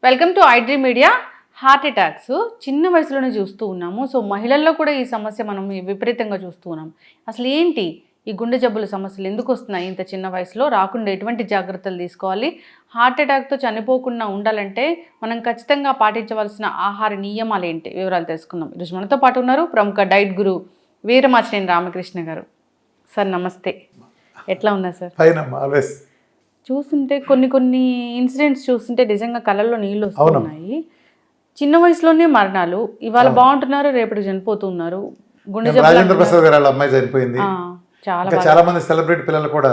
Welcome to iDream media. Heart attacks చిన్న వయసులోనే చూస్తూ ఉన్నాము. సో మహిళల్లో కూడా ఈ సమస్య మనం విపరీతంగా చూస్తూ ఉన్నాం. అసలు ఏంటి ఈ గుండె జబ్బుల సమస్యలు ఎందుకు వస్తున్నాయి? ఇంత చిన్న వయసులో రాకుండా ఎటువంటి జాగ్రత్తలు తీసుకోవాలి? హార్ట్ అటాక్తో చనిపోకుండా ఉండాలంటే మనం ఖచ్చితంగా పాటించవలసిన ఆహార నియమాలు ఏంటి? వివరాలు తెలుసుకుందాం. ఈరోజు మనతో పాటు ఉన్నారు ప్రముఖ డైట్ గురు వీరమాచినేని రామకృష్ణ గారు. సార్ నమస్తే, ఎట్లా ఉన్నారు సార్? చూస్తుంటే కొన్ని ఇన్సిడెంట్స్ చూస్తుంటే నిజంగా కళ్ళల్లో నీళ్ళు వస్తున్నాయి. చిన్న వయసులోనే మరణాలు. ఇవాళ బాగుంటున్నారు, రేపటి చనిపోతున్నారు. గుండె రాజేంద్ర ప్రసాద్ గారు వాళ్ళ అమ్మాయి చనిపోయింది. చాలా మంది సెలబ్రిటీ పిల్లలు కూడా,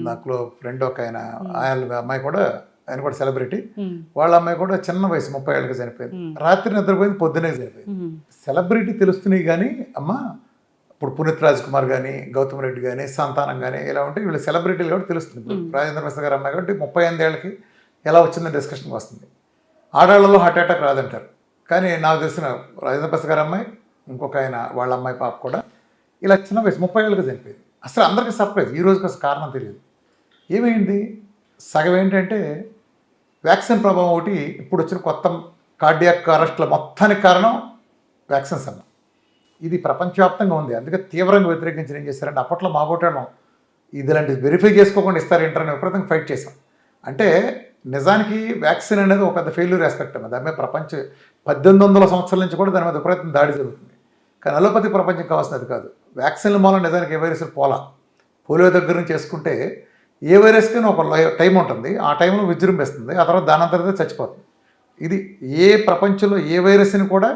నాకు ఫ్రెండ్ ఒక ఆయన అమ్మాయి కూడా, ఆయన కూడా సెలబ్రిటీ, వాళ్ళ అమ్మాయి కూడా చిన్న వయసు 30 ఏళ్ళకి చనిపోయింది. రాత్రి నిద్రపోయింది, పొద్దునే చనిపోయింది. సెలబ్రిటీ తెలుస్తున్నాయి కానీ అమ్మ, ఇప్పుడు పునీత్ రాజ్ కుమార్ కానీ, గౌతమ్ రెడ్డి కానీ, సంతానం కానీ ఇలా ఉంటే వీళ్ళు సెలబ్రిటీలు కాబట్టి తెలుస్తుంది. ఇప్పుడు రాజేంద్ర ప్రసాద్ గారు అమ్మాయి కాబట్టి 38 ఏళ్ళకి ఎలా వచ్చిందని డిస్కషన్కి వస్తుంది. ఆడవాళ్ళలో హార్ట్ అటాక్ రాదంటారు, కానీ నాకు తెలిసిన రాజేంద్ర ప్రసాద్ గారు అమ్మాయి, ఇంకొక ఆయన వాళ్ళ అమ్మాయి పాప కూడా ఇలా చిన్న వయసు 30 ఏళ్ళకి చనిపోయింది. అసలు అందరికీ సర్ప్రైజ్. ఈ రోజుకి అసలు కారణం తెలియదు. ఏమైంది? సగం ఏంటంటే వ్యాక్సిన్ ప్రభావం ఒకటి. ఇప్పుడు వచ్చిన కొత్త కార్డియాక్ అరెస్ట్ల మొత్తానికి కారణం వ్యాక్సిన్స్ అన్న. ఇది ప్రపంచవ్యాప్తంగా ఉంది. అందుకే తీవ్రంగా వ్యతిరేకించి ఏం చేశారంటే, అప్పట్లో మా బోటాను ఇదిలాంటి వెరిఫై చేసుకోకుండా ఇస్తారు ఏంటని విపరీతంగా ఫైట్ చేశాం. అంటే నిజానికి వ్యాక్సిన్ అనేది ఒక పెద్ద ఫెయిల్యూర్ ఆస్పెక్ట్ అన్నది. దాని మీద 1800 సంవత్సరాల నుంచి కూడా దాని మీద విపరీతం దాడి జరుగుతుంది. కానీ అలోపతి ప్రపంచం కావాల్సినది కాదు. వ్యాక్సిన్ల మూలం నిజానికి ఏ వైరస్లు పోలియో దగ్గర నుంచి చేసుకుంటే ఏ వైరస్కైనా ఒక టైం ఉంటుంది. ఆ టైంలో విజృంభిస్తుంది, ఆ తర్వాత దాని అంతటితో చచ్చిపోతుంది. ఇది ఏ ప్రపంచంలో ఏ వైరస్ని కూడా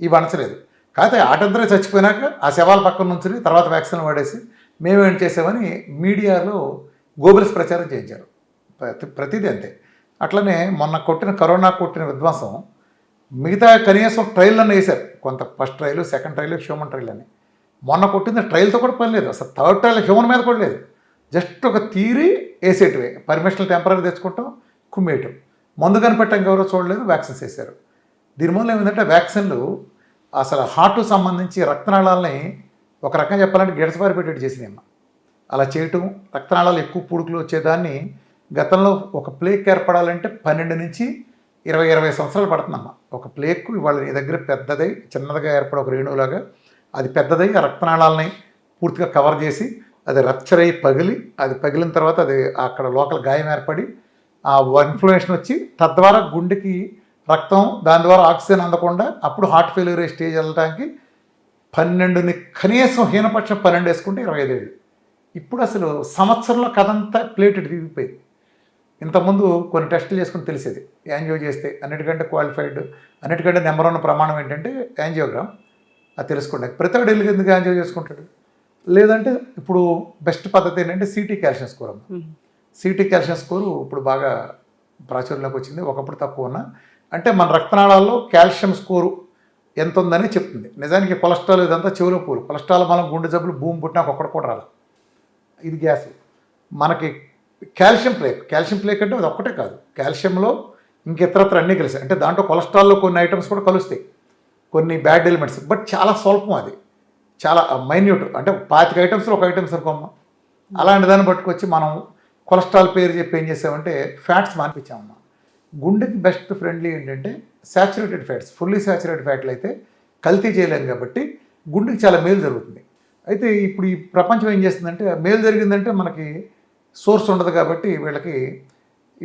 ఇవి అనచలేదు. కాకపోతే ఆటంతరే చచ్చిపోయినాక ఆ శవాల పక్కన నుంచి తర్వాత వ్యాక్సిన్ వాడేసి మేమేం చేసామని మీడియాలో గోబెల్స్ ప్రచారం చేయించారు. ప్రతిదీ అంతే. అట్లనే మొన్న కరోనా కొట్టిన విధ్వంసం మిగతా కనీసం ట్రయల్ అన్న వేశారు. కొంత first trial, second trial, human trial అని. మొన్న కొట్టింది ట్రయల్తో కూడా పని లేదు. అసలు థర్డ్ ట్రయల్ హ్యూమన్ మీద కూడా లేదు. జస్ట్ ఒక థియరీ వేసేటివే. పర్మిషన్లు టెంపరీ తెచ్చుకుంటాం, కుమ్మేయటం. మందు కనిపెట్టడానికి ఎవరో చూడలేదు, వ్యాక్సిన్స్ వేశారు. దీనివల్ల ఏమిటంటే వ్యాక్సిన్లు అసలు హార్ట్ సంబంధించి రక్తనాళాలని ఒక రకంగా చెప్పాలంటే గిడసపారిపెట్టేట్టు చేసినాయమ్మ. అలా చేయటం, రక్తనాళాలు ఎక్కువ పుడుకులు వచ్చేదాన్ని గతంలో ఒక ప్లేక్ ఏర్పడాలంటే 12 నుంచి 20 సంవత్సరాలు పడుతుందమ్మా. ఒక ప్లేక్ ఇవాళ నీ దగ్గర పెద్దదై చిన్నదిగా ఏర్పడే ఒక రేణువులాగా అది పెద్దదై ఆ రక్తనాళాలని పూర్తిగా కవర్ చేసి అది రప్చర్ అయ్యి అది పగిలిన తర్వాత అది అక్కడ లోకల్ గాయం ఏర్పడి ఆ ఇన్ఫ్లమేషన్ వచ్చి తద్వారా గుండెకి రక్తం, దాని ద్వారా ఆక్సిజన్ అందకుండా అప్పుడు హార్ట్ ఫెయిల్యూర్ స్టేజ్ వెళ్ళడానికి 12ని కనీసం హీనపక్షం 12 వేసుకుంటే 25 ఏళ్ళు. ఇప్పుడు అసలు సంవత్సరంలో కథంతా ప్లేటెడ్ తిరిగిపోయింది. ఇంతకుముందు కొన్ని టెస్టులు చేసుకుని తెలిసేది. యాంజియో చేస్తే అన్నిటికంటే క్వాలిఫైడ్, అన్నిటికంటే నెంబర్ 1 ప్రమాణం ఏంటంటే యాంజియోగ్రామ్. అది తెలుసుకోండి. ప్రతి ఒక్కడు వెళ్ళి ఎందుకు యాంజియో చేసుకుంటాడు? లేదంటే ఇప్పుడు బెస్ట్ పద్ధతి ఏంటంటే సిటీ కాల్షియం స్కోర్ అమ్మ. సిటీ కాల్షియం స్కోరు ఇప్పుడు బాగా ప్రాచుర్యంలోకి వచ్చింది. ఒకప్పుడు తక్కువ ఉన్నా అంటే మన రక్తనాళాల్లో కాల్షియం స్కోరు ఎంత ఉందని చెప్తుంది. నిజానికి కొలెస్ట్రాల్ ఇదంతా చెవులో పూలు. కొలెస్ట్రాల్ మనం గుండె జబ్బులు భూమి పుట్టినాక ఒక్కటి కూడా రాలి. ఇది గ్యాస్. మనకి కాల్షియం ప్లేక్ అంటే అది ఒక్కటే కాదు. కాల్షియంలో ఇంకెతరత్ర అన్నీ కలిసాయి. అంటే దాంట్లో కొలెస్ట్రాల్లో కొన్ని ఐటమ్స్ కూడా కలుస్తాయి, కొన్ని బ్యాడ్ ఎలిమెంట్స్. బట్ చాలా స్వల్పం, అది చాలా మైన్యూట్. అంటే 25 ఐటమ్స్లో ఒక ఐటమ్స్ అనుకోమ్మా. అలాంటి దాన్ని పట్టుకొచ్చి మనం కొలెస్ట్రాల్ పేరు చెప్పి ఏం చేసామంటే ఫ్యాట్స్ మానిపించామమ్మా. గుండెకి బెస్ట్ ఫ్రెండ్లీ ఏంటంటే శాచురేటెడ్ ఫ్యాట్స్. ఫుల్లీ శాచురేటెడ్ ఫ్యాట్లు అయితే కల్తీ చేయలేము కాబట్టి గుండెకి చాలా మేలు జరుగుతుంది. అయితే ఇప్పుడు ఈ ప్రపంచం ఏం చేస్తుందంటే మేలు జరిగిందంటే మనకి సోర్స్ ఉండదు కాబట్టి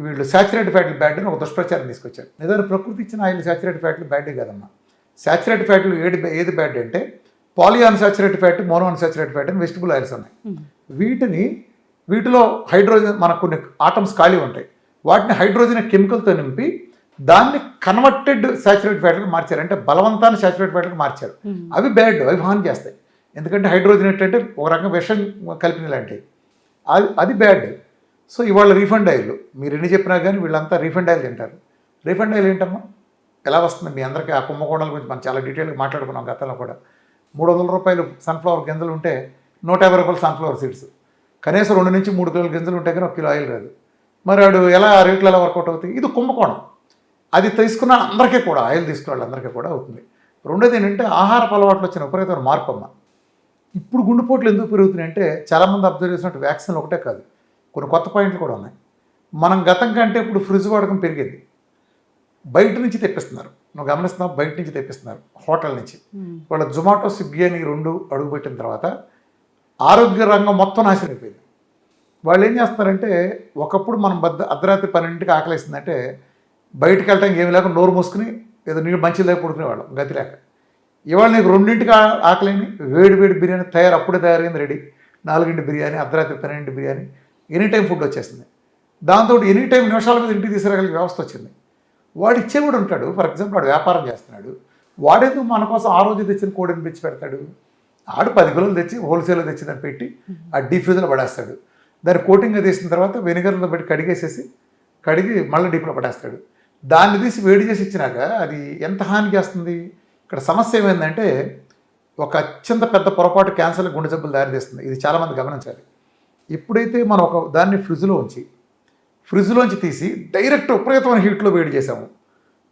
వీళ్ళు శాచురేటెడ్ ఫ్యాట్లు బ్యాడ్ అని ఒక దుష్ప్రచారం తీసుకొచ్చారు. నిజాన్ని ప్రకృతి ఇచ్చిన ఆయిల్ శాచురేటెడ్ ఫ్యాట్లు బ్యాడే కదమ్మా. శాచురేటెడ్ ఫ్యాట్లు ఏది బ్యాడ్ అంటే poly unsaturated fat, mono unsaturated fat అని వెజిటబుల్ ఆయిల్స్ ఉన్నాయి. వీటిలో హైడ్రోజన్, మనకు కొన్ని ఆటమ్స్ ఖాళీ ఉంటాయి. వాటిని హైడ్రోజన్ కెమికల్తో నింపి దాన్ని కన్వర్టెడ్ శాచురేటెడ్ ఫ్యాట్లకు మార్చారు. అంటే బలవంతాన్ని శాచురేటెడ్ ఫ్యాట్లకు మార్చారు. అవి బ్యాడ్, అవి హాని చేస్తాయి. ఎందుకంటే హైడ్రోజన్ ఏంటంటే ఒక రకంగా విషం కలిపిన లాంటివి. అది బ్యాడ్. సో ఇవాళ రీఫండ్ ఆయిల్ మీరు ఎన్ని చెప్పినా కానీ వీళ్ళంతా రీఫండ్ ఆయిల్ తింటారు. రీఫండ్ ఆయిల్ ఏంటమ్మా, ఎలా వస్తుంది? మీ అందరికీ ఆ కుంభకోణాల గురించి మనం చాలా డీటెయిల్గా మాట్లాడుకున్నాం గతంలో కూడా. 300 రూపాయలు సన్ఫ్లవర్ గింజలు ఉంటే 150 రూపాయలు సన్ఫ్లవర్ సీడ్స్. కనీసం 2 నుంచి 3 కిలోల గింజలు ఉంటే కానీ 1 కిలో ఆయిల్ రాదు. మరి వాడు ఎలా రేట్లు ఎలా వర్కౌట్ అవుతాయి? ఇది కుంభకోణం. అది తీసుకున్న అందరికీ కూడా, ఆయిల్ తీసుకున్న వాళ్ళందరికీ కూడా అవుతుంది. రెండోది ఏంటంటే ఆహారపు అలవాట్లు వచ్చిన విపరీతమైన మార్పు అమ్మ. ఇప్పుడు గుండెపోట్లు ఎందుకు పెరుగుతున్నాయి అంటే చాలామంది అబ్జర్వ్ చేసినట్టు వ్యాక్సిన్లు ఒకటే కాదు, కొన్ని కొత్త పాయింట్లు కూడా ఉన్నాయి. మనం గతం కంటే ఇప్పుడు ఫ్రిడ్జ్ వాడకం పెరిగింది. బయట నుంచి తెప్పిస్తున్నారు. నువ్వు గమనిస్తున్నావు, బయట నుంచి తెప్పిస్తున్నారు, హోటల్ నుంచి. వాళ్ళ జొమాటో, స్విగ్గీ అని 2 అడుగుపెట్టిన తర్వాత ఆరోగ్య రంగం మొత్తం నాశనం అయిపోయింది. వాళ్ళు ఏం చేస్తున్నారంటే, ఒకప్పుడు మనం అర్ధరాత్రి 12ంటికి ఆకలిస్తుందంటే బయటకు వెళ్ళటానికి ఏమి లేక నోరు మూసుకుని ఏదో నీళ్ళు మంచి లేక పడుకునేవాళ్ళం గతి లేక. ఇవాళ నీకు 2ంటికి ఆకలిని వేడి బిర్యానీ అప్పుడే తయారైంది, రెడీ. 4 బిర్యానీ, అర్ధరాత్రి 12 బిర్యానీ, ఎనీ టైం ఫుడ్ వచ్చేస్తుంది. దాంతో ఎనీ టైం నిమిషాల మీద ఇంటికి తీసుకురాగలిగే వ్యవస్థ వచ్చింది. వాడు ఇచ్చేవాడు ఉంటాడు. ఫర్ ఎగ్జాంపుల్ వాడు వ్యాపారం చేస్తున్నాడు, వాడేందుకు మన కోసం ఆ రోజు తెచ్చిన కోడిని పెంచి పెడతాడు? ఆడు 10 కిలోలు తెచ్చి హోల్సేల్లో తెచ్చి దాన్ని పెట్టి ఆ డీప్ ఫ్రిజ్లో పడేస్తాడు. దాన్ని కోటింగ్ తీసిన తర్వాత వెనిగర్లో పెట్టి కడిగి మళ్ళీ డీప్లో పడేస్తాడు. దాన్ని తీసి వేడి చేసి ఇచ్చినాక అది ఎంత హాని చేస్తుంది? ఇక్కడ సమస్య ఏమైందంటే, ఒక అత్యంత పెద్ద పొరపాటు క్యాన్సర్, గుండె జబ్బులు దారితీస్తుంది. ఇది చాలామంది గమనించాలి. ఎప్పుడైతే మనం ఒక దాన్ని ఫ్రిడ్జ్లోంచి తీసి డైరెక్ట్ విపరీతమైన హీట్లో వేడి చేసాము,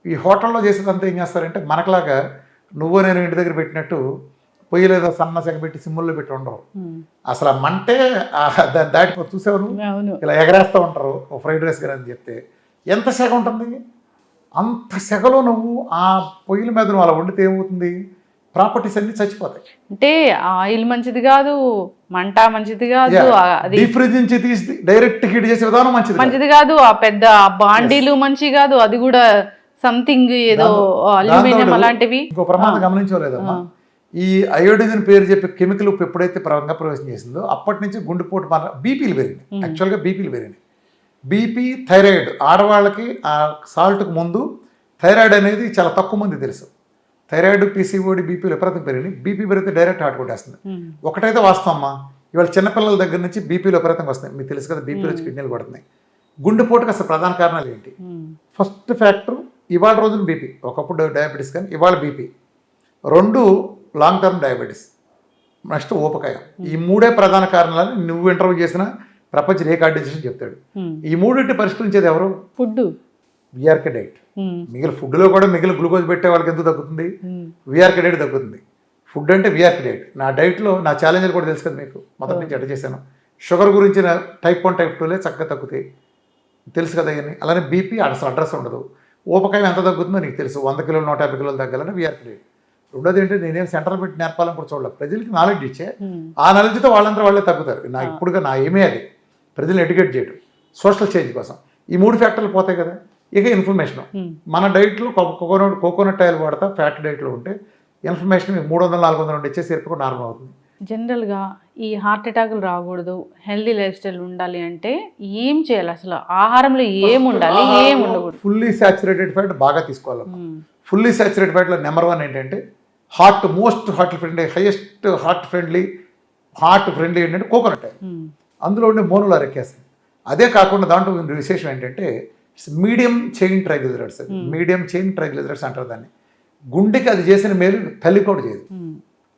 ఈ హోటల్లో చేసేదంతా ఏం చేస్తారంటే, మనకులాగా నువ్వు నేను ఇంటి దగ్గర పెట్టినట్టు పొయ్యి లేదా సన్న సెగ పెట్టి సిమ్ముల్లో పెట్టి ఉండవు. అసలు ఆ మంటే దాన్ని దాటిపో చూసేవారు, ఇలా ఎగరేస్తూ ఉంటారు. ఫ్రైడ్ రైస్ కానీ అని చెప్తే ఎంత సెగ ఉంటుంది? అంత సెగలో నువ్వు ఆ పొయ్యిల మీద నువ్వు అలా వండితే ఏమవుతుంది? ప్రాపర్టీస్ అన్ని చచ్చిపోతాయి. అంటే ఆయిల్ మంచిది కాదు, మంట మంచిది కాదు, డీప్ ఫ్రిడ్జ్ నుంచి తీసి డైరెక్ట్ హీట్ చేసే విధానం మంచిది కాదు, ఆ పెద్ద బాండీలు మంచి కాదు, అది కూడా సంథింగ్ ఏదో అల్యూమినియం అలాంటివి. ఇంకో ప్రమాదం గమనించలేదమ్మా, ఈ అయోడిన్ పేరు చెప్పి కెమికల్ ఉప్పు ఎప్పుడైతే ప్రవేశం చేసిందో అప్పటి నుంచి గుండెపోటు, మన బీపీలు పెరిగింది. యాక్చువల్గా బీపీలు పెరిగింది. బీపీ, థైరాయిడ్, ఆడవాళ్ళకి ఆ సాల్ట్కి ముందు థైరాయిడ్ అనేది చాలా తక్కువ మంది తెలుసు. థైరాయిడ్, పీసీఓడి, బీపీలు విపరీతం పెరిగినాయి. బీపీ పెరిగితే డైరెక్ట్ హార్ట్ కొట్టేస్తుంది. ఒకటైతే వాస్తవం అమ్మా, ఇవాళ చిన్నపిల్లల దగ్గర నుంచి బీపీలు విపరీతంగా వస్తాయి. మీకు తెలుసు కదా, బీపీలు వచ్చి కిడ్నీలు పడుతున్నాయి. గుండెపోటుకి అసలు ప్రధాన కారణాలు ఏంటి? ఫస్ట్ ఫ్యాక్టర్ ఇవాళ రోజున బీపీ, ఒకప్పుడు డయాబెటీస్, కానీ ఇవాళ BP. 2 long term diabetes, next ఊపకాయం. ఈ 3 ప్రధాన కారణాలని నువ్వు ఇంటర్వ్యూ చేసిన ప్రపంచ రీకార్డైజేషన్ చెప్తాడు. ఈ 3 పరిష్కరించేది ఎవరు? Food, VRK diet. మిగిలిన ఫుడ్లో కూడా మిగిలిన గ్లూకోజ్ పెట్టే వాళ్ళకి ఎంత తగ్గుతుంది? విఆర్కే డైట్ తగ్గుతుంది. ఫుడ్ అంటే విఆర్కే డైట్. నా డైట్లో నా ఛాలెంజ్లు కూడా తెలుసు కదా మీకు, మొదటి నుంచి అడ్డ చేశాను. షుగర్ గురించి టైప్ 1 టైప్ 2లే చక్కగా తగ్గుతాయి, తెలుసు కదా ఇవన్నీ. అలానే బీపీ అసలు అడ్రస్ ఉండదు. ఊపకాయం ఎంత తగ్గుతుందో నీకు తెలుసు. 100 కిలోలు 150 కిలోలు తగ్గాలని విఆర్కే డైట్. రెండోది ఏంటంటే, నేనేం సెంట్రల్ పెట్టి నేర్పాలని కూడా చూడాలి. ప్రజలకి నాలెడ్జ్ ఇచ్చే ఆ నాలెడ్జ్తో వాళ్ళంతా వాళ్ళే తగ్గుతారు. ఇప్పుడుగా నా ఏమే అది, ప్రజలను ఎడ్యుకేట్ చేయడం, సోషల్ చేంజ్ కోసం. ఈ 3 ఫ్యాక్టర్లు పోతాయి కదా. ఇక ఇన్ఫర్మేషన్, మన డైట్లో కోకోనట్ ఆయిల్ వాడతా, ఫ్యాట్ డైట్లో ఉంటే ఇన్ఫర్మేషన్ 300-400 నుండి ఇచ్చేసరికి నార్మల్ అవుతుంది. జనరల్గా ఈ హార్ట్ అటాకులు రాకూడదు, హెల్దీ లైఫ్ స్టైల్ ఉండాలి అంటే ఏం చేయాలి? అసలు ఆహారంలో ఏం ఉండాలి, ఏం ఉండకూడదు? ఫుల్లీ సాచురేటెడ్ ఫ్యాట్ బాగా తీసుకోవాలి. ఫుల్లీ సాచురేటెడ్ ఫ్యాట్లో నెంబర్ 1 ఏంటంటే most heart friendly, highest heart friendly ఏంటంటే కోకోనట్ ఆయిల్. అందులో ఉండే మోనోలారిక్ యాసిడ్. అదే కాకుండా దాంట్లో విశేషం ఏంటంటే medium chain triglycerides. Medium chain triglycerides అంటారు దాన్ని. గుండెకి అది చేసిన మేలు తల్లి కూడా చేయదు,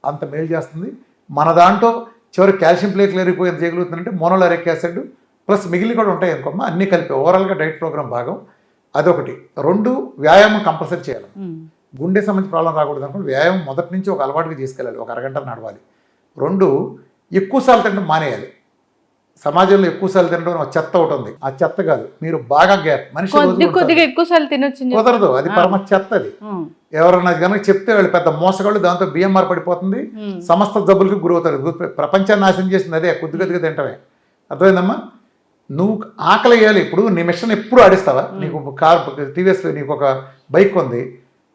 అంత మేలు చేస్తుంది. మన దాంట్లో చివరి కాల్షియం ప్లేట్లు ఎరిగిపోయి ఎంత చేయగలుగుతుందంటే మోనోలారిక్ యాసిడ్ ప్లస్ మిగిలిన కూడా ఉంటాయి అనుకోమ్మా, అన్నీ కలిపి ఓవరాల్గా డైట్ ప్రోగ్రామ్ భాగం అదొకటి. 2 వ్యాయామం కంపల్సరీ చేయాలి. గుండె సంబంధించి ప్రాబ్లం రాకూడదు అనుకోండి, వ్యాయామం మొదటి నుంచి ఒక అలవాటుగా తీసుకెళ్ళాలి, ఒక అరగంట నడవాలి. 2 ఎక్కువసార్లు తినడం మానేయాలి. సమాజంలో ఎక్కువసార్లు తినడం చెత్త ఒకటి ఉంది, ఆ చెత్త కాదు, మీరు బాగా గ్యాప్ మనిషి కొద్దిగా ఎక్కువసార్లు తినొచ్చు కుదరదు, అది పరమ చెత్త. అది ఎవరన్నా కనుక చెప్తే వాళ్ళు పెద్ద మోసగాళ్ళు, దాంతో బిఎంఆర్ పడిపోతుంది, సమస్త జబ్బులకి గురవుతారు. ప్రపంచాన్ని నాశనం చేసింది అదే, కొద్దిగా తింటమే. అర్థమైందమ్మా? నువ్వు ఆకలి వేయాలి. ఇప్పుడు నీ మిషన్ ఎప్పుడు ఆడిస్తావా? నీకు టీవీఎస్ నీకు ఒక బైక్ ఉంది,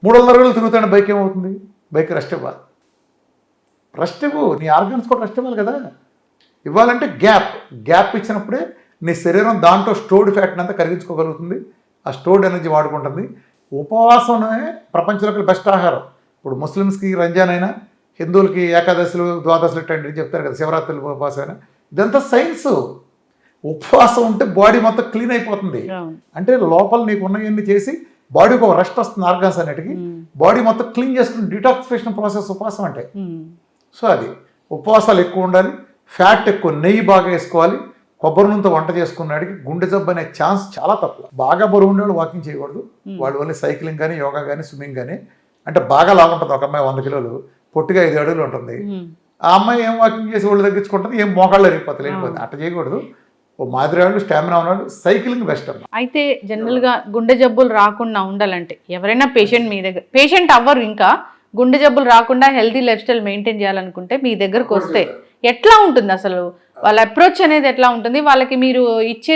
300 రోజులు తిరుగుతున్న బైక్ ఏమవుతుంది? బైక్ రెస్ట్ ఇవ్వాలి. నీ ఆర్గన్స్ కూడా రెస్ట్ ఇవ్వాలి కదా. ఇవ్వాలంటే గ్యాప్ ఇచ్చినప్పుడే నీ శరీరం దాంట్లో స్టోర్డ్ ఫ్యాట్ని అంతా కరిగించుకోగలుగుతుంది, ఆ స్టోర్డ్ ఎనర్జీ వాడుకుంటుంది. ఉపవాసమే ప్రపంచంలోకి బెస్ట్ ఆహారం. ఇప్పుడు ముస్లిమ్స్కి రంజాన్ అయినా, హిందువులకి ఏకాదశులు, ద్వాదశులు ఇట్లాంటివి చెప్తారు కదా, శివరాత్రులు ఉపవాసం అయినా, ఇదంతా సైన్స్. ఉపవాసం ఉంటే బాడీ మొత్తం క్లీన్ అయిపోతుంది. అంటే లోపల నీకు ఉన్నవన్నీ చేసి బాడీకి ఒక రెస్ట్ వస్తుంది, ఆర్గాన్స్ అన్నిటికీ బాడీ మొత్తం క్లీన్ చేసుకుని డిటాక్సిఫికేషన్ ప్రాసెస్ ఉపవాసం అంటే. సో అది ఉపవాసాలు ఎక్కువ ఉండాలి, ఫ్యాట్ ఎక్కువ, నెయ్యి బాగా వేసుకోవాలి. కొబ్బరి నూనెతో వంట చేసుకున్నాడికి గుండె జబ్బు అనే ఛాన్స్ చాలా తక్కువ. బాగా బరువు ఉండేవాళ్ళు వాకింగ్ చేయకూడదు, వాళ్ళు వల్ల సైక్లింగ్ కానీ, యోగా కానీ, స్విమ్మింగ్ కానీ. అంటే బాగా లాగుంటుంది. ఒక అమ్మాయి 100 కిలోలు, పొట్టిగా 5 అడుగులు ఉంటుంది. ఆ అమ్మాయి ఏం వాకింగ్ చేసి ఒళ్ళు తగ్గించుకుంటుంది, ఏం మోకాళ్ళు వెళ్ళిపోతుంది. అట్లా చేయకూడదు. ఓ మాదిరి వాళ్ళు స్టామినా ఉన్నాడు సైక్లింగ్ బెస్ట్ అమ్మ. అయితే జనరల్గా గుండె జబ్బులు రాకుండా ఉండాలంటే ఎవరైనా పేషెంట్ మీ దగ్గర పేషెంట్ అవ్వరు, ఇంకా గుండె జబ్బులు రాకుండా హెల్తీ లైఫ్ స్టైల్ మెయింటైన్ చేయాలనుకుంటే మీ దగ్గరకు వస్తే ఎట్లా ఉంటుంది అసలు వాళ్ళ అప్రోచ్ అనేది ఎట్లా ఉంటుంది, వాళ్ళకి మీరు ఇచ్చే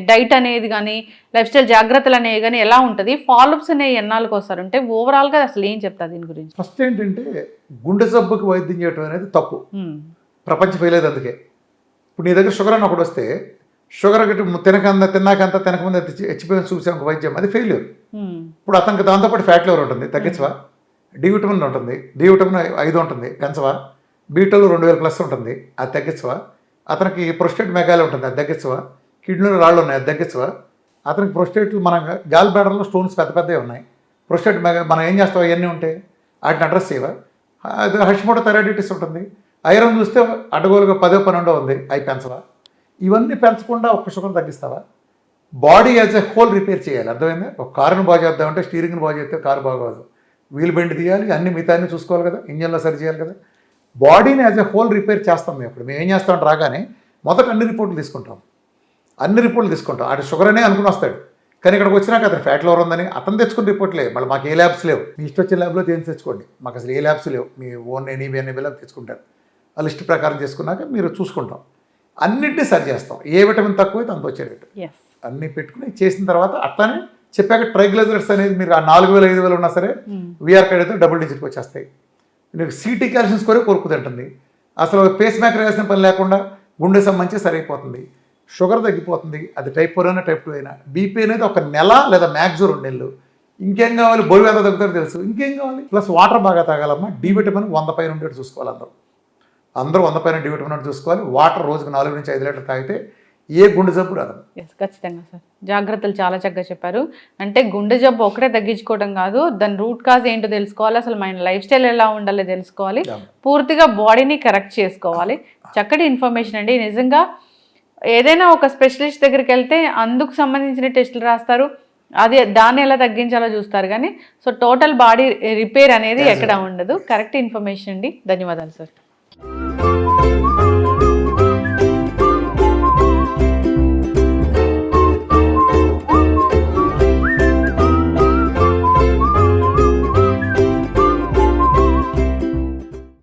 డైట్ అనేది కానీ లైఫ్ స్టైల్ జాగ్రత్తలు అనేవి కానీ ఎలా ఉంటుంది, ఫాలోఅప్స్ అనేవి ఎన్నాళ్ళకి వస్తారు అంటే ఓవరాల్గా అసలు ఏం చెప్తారు దీని గురించి? ఫస్ట్ ఏంటంటే గుండె జబ్బుకి వైద్యం చేయడం అనేది తప్పు, ప్రపంచం ఫెయిలేదు. అందుకే ఇప్పుడు నీ దగ్గర షుగర్ అని ఒకటి వస్తే షుగర్ ఒకటి తినకముందు హెచ్చిపోయిన చూసే ఒక వైద్యం అది ఫెయిల్యూర్. ఇప్పుడు అతనికి దాంతోపాటు ఫ్యాట్ లివర్ ఉంటుంది, తగ్గించవా? డి విటమిన్ ఉంటుంది, డి విటమిన్ 5 ఉంటుంది, పెంచవా? బీటలు 2000+ ఉంటుంది, అది తగ్గించవా? అతనికి ప్రొస్టేట్ మెగాలి ఉంటుంది, అది తగ్గించవా? కిడ్నీలో రాళ్ళు ఉన్నాయి, అది తగ్గించవా? అతనికి ప్రొస్టేట్ మన గాల్ బ్లాడర్లో స్టోన్స్ పెద్ద పెద్దవి ఉన్నాయి, ప్రొస్టేట్ మెగా మనం ఏం చేస్తాం అవన్నీ ఉంటాయి, వాటిని అడ్రస్ చేయవా? అది హషిమోటో థైరాయిడిటిస్ ఉంటుంది, ఐరన్ చూస్తే అడ్డగోలుగా 10-12 ఉంది, అవి పెంచవా? ఇవన్నీ పెంచకుండా ఒక్క షుగర్ తగ్గిస్తావా? Body as a whole repair చేయాలి, అర్థమైందా? ఒక కారును బాగు చేద్దామంటే స్టీరింగ్ని బాగు చేస్తే కారు బాగోదు, వీల్ బెండ్ తీయాలి, అన్ని మిగతా అన్ని చూసుకోవాలి కదా, ఇంజన్లో సరి చేయాలి కదా. బాడీని యాజ్ ఎ హోల్ రిపేర్ చేస్తాం. మేము ఏం చేస్తామంటే రాగానే మొదట అన్ని రిపోర్ట్లు తీసుకుంటాం, అటు షుగర్ అనే అనుకుని వస్తాడు, కానీ ఇక్కడికి వచ్చినాక అతను ఫ్యాట్ లివర్ ఉందని అతను తెచ్చుకున్న రిపోర్ట్ లేవు. మళ్ళీ మాకు ఏ ల్యాబ్స్ లేవు, మీ ఇష్టం వచ్చిన ల్యాబ్లో తెచ్చుకోండి, మాకు అసలు ఏ ల్యాబ్స్ లేవు, మీ ఓన్ ఎనీబీ తెచ్చుకుంటారు. ఆ లిస్ట్ ప్రకారం చేసుకున్నాక మీరు చూసుకుంటాం, అన్నింటినీ సరి చేస్తాం. ఏ విటమిన్ తక్కువైతే అంత వచ్చే రేటు అన్నీ పెట్టుకుని చేసిన తర్వాత అట్లానే చెప్పాక ట్రైగ్లిజరైడ్స్ అనేది మీరు ఆ 4000-5000 ఉన్నా సరే వీఆర్ కార్డ్ అయితే డబుల్ డిజిట్కి వచ్చేస్తాయి. మీకు సిటీ క్యాల్షియం స్కోరే కోరుకుతుంటుంది. అసలు పేస్ మేకర్ వేసిన పని లేకుండా గుండె సంబంధించి సరైపోతుంది, షుగర్ తగ్గిపోతుంది. అది టైప్ 4 అయినా టైప్ 2 అయినా. బీపీ అనేది 1 నెల లేదా మ్యాక్సిమం 2 నెలలు. ఇంకేం కావాలి, బరువు ఎంత తగ్గుతారో తెలుసు, ఇంకేం కావాలి. ప్లస్ వాటర్ బాగా తాగాలమ్మా. డి విటమిన్ 100 పైన ఉండేట్టు చూసుకోవాలి. అందరూ 100 పైన డి విటమిన్ చూసుకోవాలి. వాటర్ రోజుకు 4 నుంచి 5 లీటర్లు తాగితే ఏ గుండె జబ్బు రాదు. ఖచ్చితంగా సార్, జాగ్రత్తలు చాలా చక్కగా చెప్పారు. అంటే గుండె జబ్బు ఒకటే తగ్గించుకోవడం కాదు, దాని రూట్ కాజ్ ఏంటో తెలుసుకోవాలి, అసలు మన లైఫ్ స్టైల్ ఎలా ఉండాలో తెలుసుకోవాలి, పూర్తిగా బాడీని కరెక్ట్ చేసుకోవాలి. చక్కటి ఇన్ఫర్మేషన్ అండి. నిజంగా ఏదైనా ఒక స్పెషలిస్ట్ దగ్గరికి వెళ్తే అందుకు సంబంధించిన టెస్టులు రాస్తారు, దాన్ని ఎలా తగ్గించాలో చూస్తారు, కానీ సో టోటల్ బాడీ రిపేర్ అనేది ఎక్కడ ఉండదు. కరెక్ట్ ఇన్ఫర్మేషన్ అండి. ధన్యవాదాలు సార్.